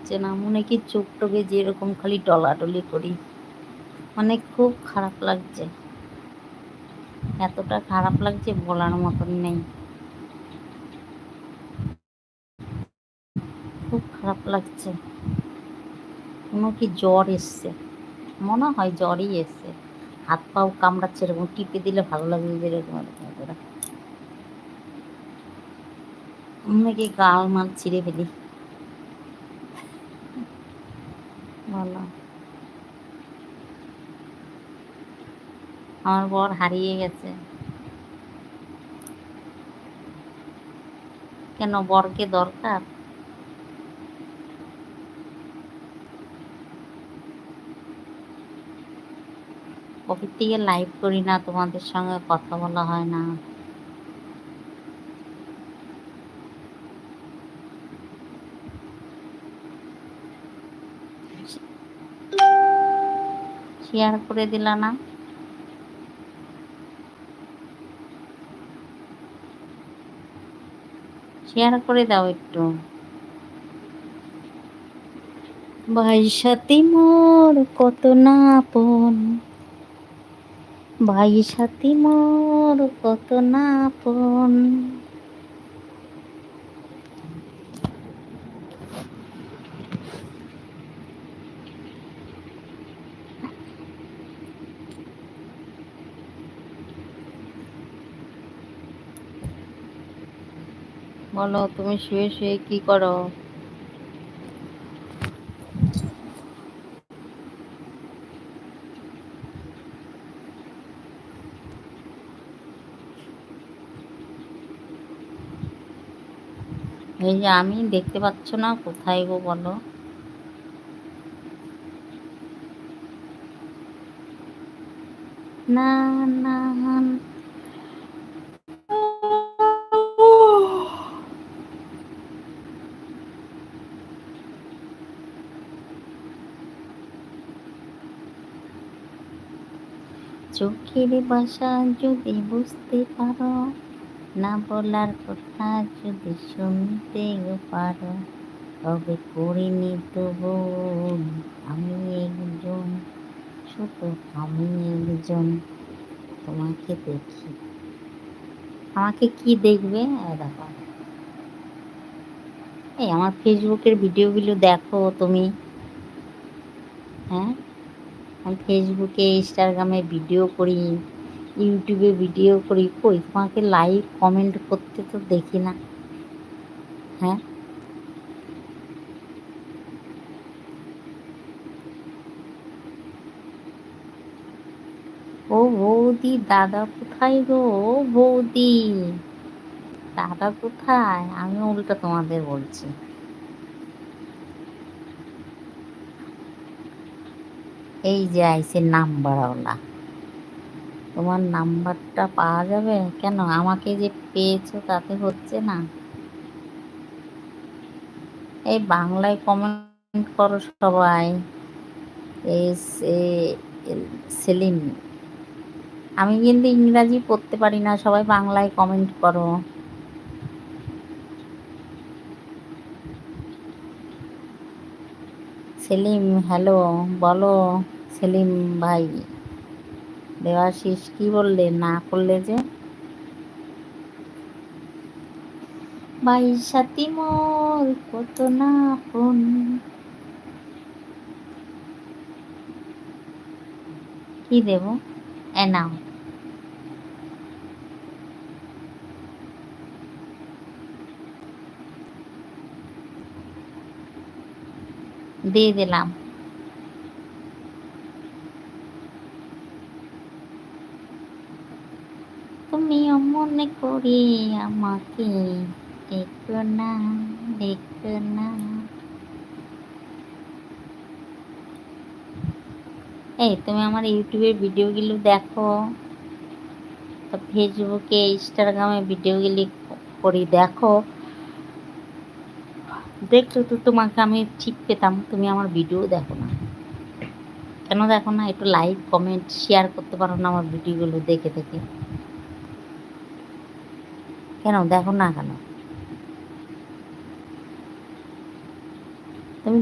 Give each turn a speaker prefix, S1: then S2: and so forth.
S1: লাগছে না, মনে কি চোখ টোকে যেরকম খালি টলাটলি করি, মানে খুব খারাপ লাগছে। এতটা খারাপ লাগছে বলার মতন নেই, খুব খারাপ লাগছে। কোনো কি জ্বর এসছে, মনে হয় জ্বরই এসছে। হাত পাও কামড়াচ্ছে, এরকম টিপে দিলে ভালো লাগবে যেরকম এরকম করে। মনে কি গাল মাল ছিঁড়ে ফেলি, বলো। আমার বর হারিয়ে গেছে। কেন, বরকে দরকার? কবে থেকে লাইভ করি না, তোমাদের সঙ্গে কথা বলা হয় না। শেয়ার করে দিলা না? শেয়ার করে দাও একটু। ভাই সাথী মোর কত না আপন, ভাই সাথী মোর কত না আপন। বলো, তুমি শুয়ে শুয়ে কি করো? এই যে আমি দেখতে পাচ্ছ না, কোথায় গো বলো? না না, চোখের ভাষা যদি বুঝতে পারো, না বলার কথা যদি শুনতে পারো, তবে করিনি তো ভুল। আমি একজন, শুধু আমি একজন, তোমাকে দেখি। আমাকে কি দেখবে? দেখো, এই আমার ফেসবুকের ভিডিওগুলো দেখো তুমি। হ্যাঁ, আমি ফেসবুকে ইনস্টাগ্রামে ভিডিও করি, ইউটিউবে ভিডিও করি, কই তোমাকে লাইক কমেন্ট করতে তো দেখি না। হ্যাঁ, ও বৌদি, দাদা কোথায় গো? ও বৌদি, দাদা কোথায়? আমি উল্টা তোমাদের বলছি। এই যে আইসে নাম্বারওয়ালা, তোমার নাম্বারটা পাওয়া যাবে? কেন, আমাকে যে পেয়েছো তাতে হচ্ছে না? এই বাংলায় কমেন্ট করো সবাই। এস এ এল, সেলিম। আমি কিন্তু ইংরাজি পড়তে পারি না, সবাই বাংলায় কমেন্ট করো। সেলিম, হ্যালো, বলো। সেলিম ভাই, দেবাশিস কি বললে, না করলে যে? ভাই সাথী মোর কত না আপন। কি দেব? এ নাও। দিয়ে দিলাম। তুমিও মনে করি আমাকে, দেখো না, দেখো না। এই তুমি আমার ইউটিউবের ভিডিওগুলো দেখো, তো ফেসবুকে ইনস্টাগ্রামে ভিডিওগুলি করি, দেখো। দেখছো তো, তোমাকে আমি ঠিক পেতাম, তুমি আমার ভিডিও দেখো না। কেন দেখো না? একটু লাইক কমেন্ট শেয়ার করতে পারো না আমার ভিডিওগুলো দেখে দেখে? কেন দেখো না কেন? তুমি